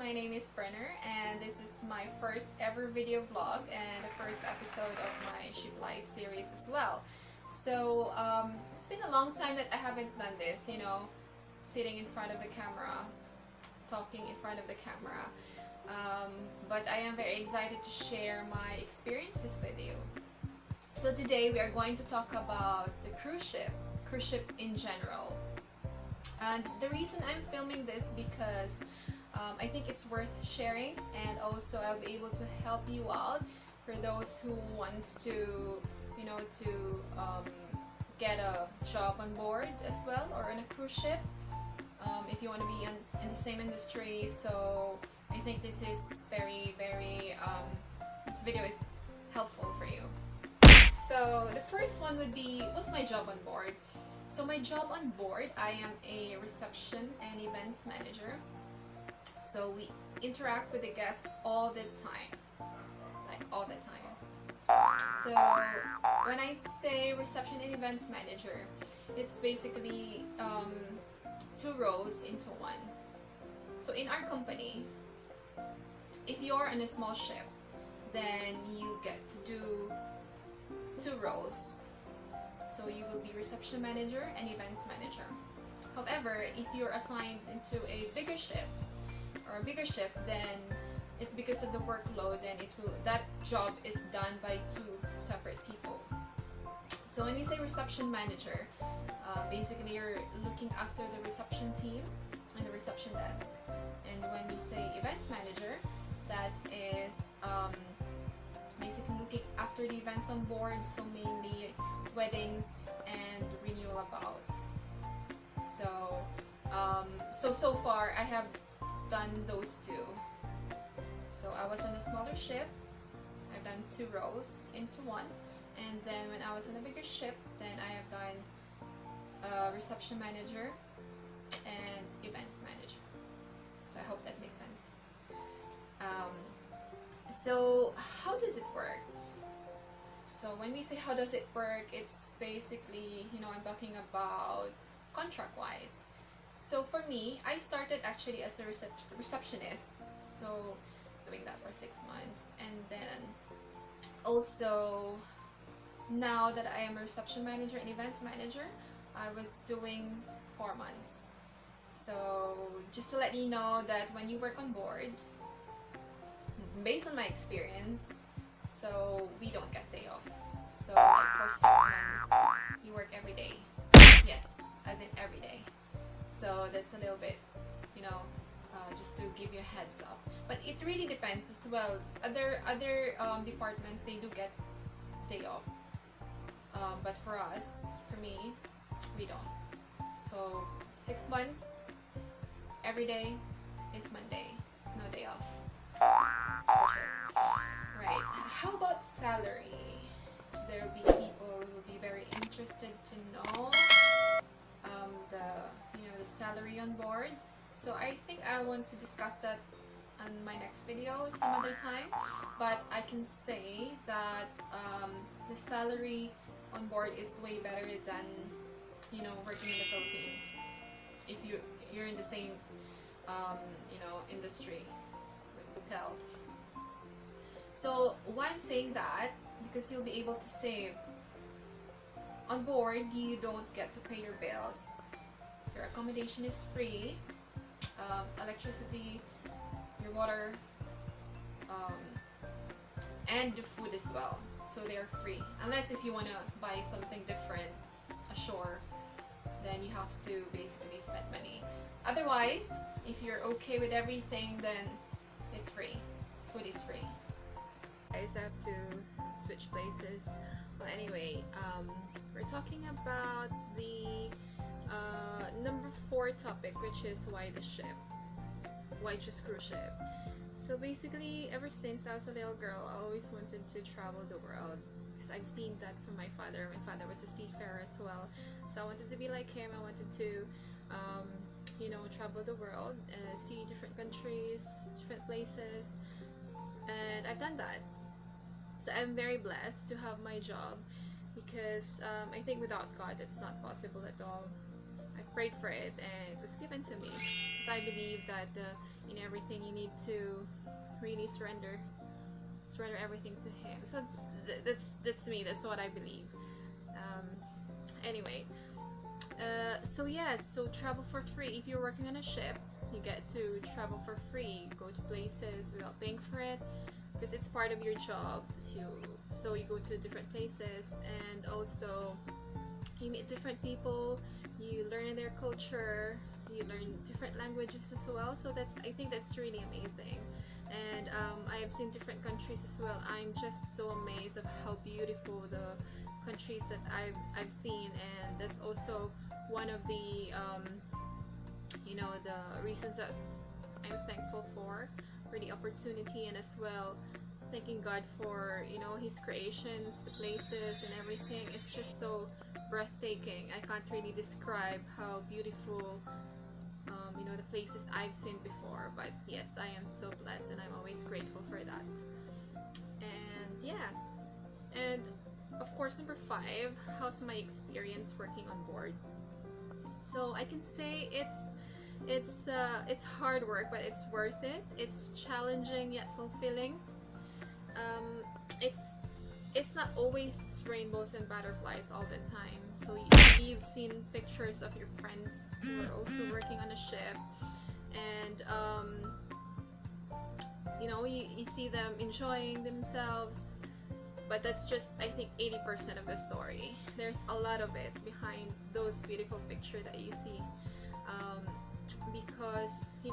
my name is Brenner and this is my first ever video vlog and the first episode of my ship life series as well. So it's been a long time that I haven't done this, sitting in front of the camera, talking in front of the camera. But I am very excited to share my experiences with you. So today we are going to talk about the cruise ship in general. And the reason I'm filming this because I think it's worth sharing, and also I'll be able to help you out for those who wants to, get a job on board as well, or on a cruise ship. If you want to be in the same industry, so I think this is very, this video is helpful for you. So the first one would be, what's my job on board? So my job on board, I am a reception and events manager. So we interact with the guests all the time, like all the time. So when I say reception and events manager, it's basically two roles into one. So in our company, if you're on a small ship, then you get to do two roles. So you will be reception manager and events manager. However, if you're assigned into a bigger ship, then it's because of the workload, and that job is done by two separate people. So when we say reception manager, basically you're looking after the reception team and the reception desk. And when we say events manager, that is basically looking after the events on board, so mainly weddings and renewal of vows. So far I have done those two. So I was on a smaller ship, I've done two roles into one, and then when I was on a bigger ship, then I have done reception manager and events manager. So I hope that makes sense. So how does it work? So when we say how does it work, it's basically, I'm talking about contract-wise. So for me, I started actually as a receptionist, so doing that for 6 months, and then also now that I am a reception manager and events manager, I was doing 4 months. So just to let you know that when you work on board, based on my experience, so we don't get day off. So like for 6 months, you work every day. Yes, as in every day. So that's a little bit, just to give you a heads up. But it really depends as well. Other departments, they do get day off. But for us, for me, we don't. So 6 months, every day is Monday, no day off. Right. How about salary? So there will be people who will be very interested to know the salary on board. So I think I want to discuss that on my next video some other time. But I can say that the salary on board is way better than working in the Philippines. If you're in the same industry with hotel. So why I'm saying that, because you'll be able to save. On board, you don't get to pay your bills. Your accommodation is free. Electricity, your water, and the food as well. So they're free. Unless if you want to buy something different ashore, then you have to basically spend money. Otherwise, if you're okay with everything, then it's free. Food is free. Guys, I have to switch places. Well, anyway, we're talking about the number 4 topic, which is why the ship. Why choose cruise ship? So basically, ever since I was a little girl, I always wanted to travel the world, because I've seen that from my father. My father was a seafarer as well, so I wanted to be like him. I wanted to travel the world and see different countries, different places, and I've done that. So I'm very blessed to have my job, because I think without God it's not possible at all. I prayed for it and it was given to me, because I believe that in everything you need to really surrender everything to Him. So that's me. That's what I believe. Um, anyway, so yes, so travel for free. If you're working on a ship, you get to travel for free, go to places without paying for it, because it's part of your job. So you go to different places, and also you meet different people, you learn their culture, you learn different languages as well. So I think that's really amazing. And I have seen different countries as well. I'm just so amazed of how beautiful the countries that I've seen, and that's also one of the the reasons that I'm thankful for the opportunity, and as well thanking God for His creations, the places and everything. It's just so breathtaking. I can't really describe how beautiful the places I've seen before, but yes, I am so blessed and I'm always grateful for that. And yeah, and of course, number 5, how's my experience working on board? So I can say it's hard work, but it's worth it. It's challenging yet fulfilling. It's not always rainbows and butterflies all the time. So you've seen pictures of your friends who are also working on a ship, and you see them enjoying themselves, but that's just, I think, 80% of the story. There's a lot of it behind those beautiful pictures that you see, because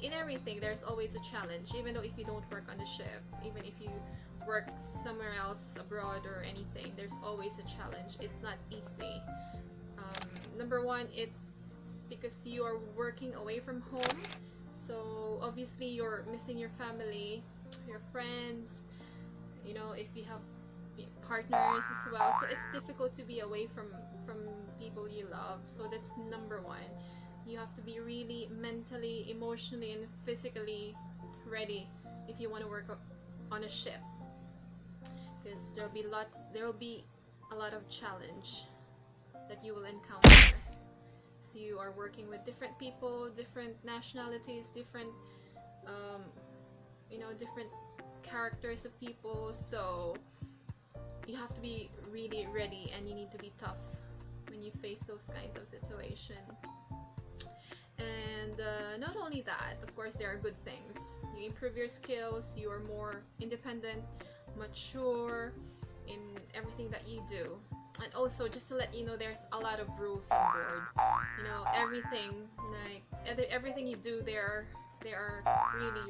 in everything there's always a challenge. Even though if you don't work on the ship, even if you work somewhere else abroad or anything, there's always a challenge. It's not easy. Number 1, it's because you are working away from home, so obviously you're missing your family, your friends, if you have partners as well. So it's difficult to be away from people you love. So that's number 1. You have to be really mentally, emotionally, and physically ready if you want to work on a ship, because there will be a lot of challenge that you will encounter. So you are working with different people, different nationalities, different different characters of people. So you have to be really ready, and you need to be tough when you face those kinds of situations. And not only that, of course, there are good things. You improve your skills, you are more independent, mature in everything that you do. And also, just to let you know, there's a lot of rules on board. Everything you do there are really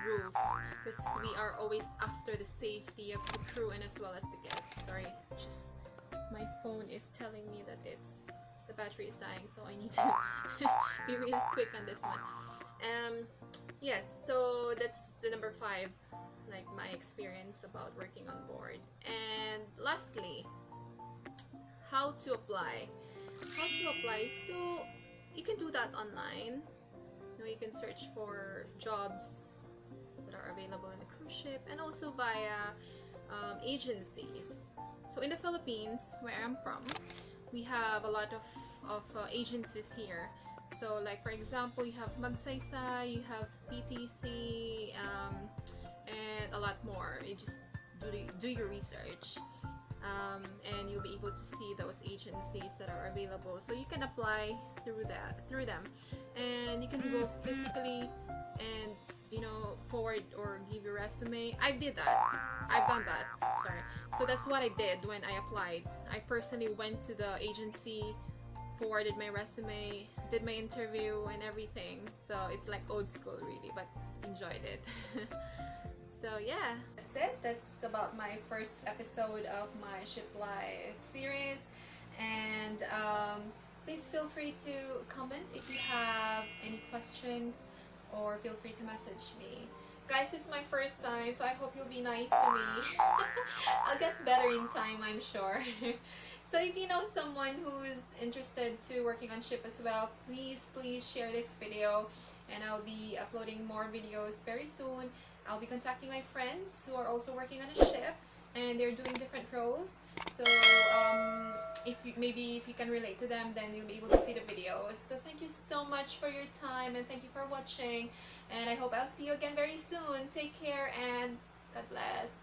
rules, because we are always after the safety of the crew and as well as the guests. Sorry, just my phone is telling me that the battery is dying, so I need to be really quick on this one. Yes, so that's the number 5, like my experience about working on board. And lastly, how to apply. So you can do that online. You can search for jobs that are available in the cruise ship, and also via agencies. So in the Philippines, where I'm from, we have a lot of agencies here. So like, for example, you have Magsaysay, you have PTC, and a lot more. You just do your research, and you'll be able to see those agencies that are available. So you can apply through them, and you can go physically and forward or give your resume. I've done that. Sorry. So that's what I did when I applied. I personally went to the agency, forwarded my resume, did my interview and everything. So it's like old school really, but enjoyed it. So yeah, that's it. That's about my first episode of my Ship Life series. And please feel free to comment if you have any questions, or feel free to message me. Guys, it's my first time, so I hope you'll be nice to me. I'll get better in time, I'm sure. So if you know someone who's interested to working on ship as well, please share this video, and I'll be uploading more videos very soon. I'll be contacting my friends who are also working on a ship, and they're doing different roles. So if you, maybe if you can relate to them, then you'll be able to see the videos. So thank you so much for your time, and thank you for watching, and I hope I'll see you again very soon. Take care, and God bless.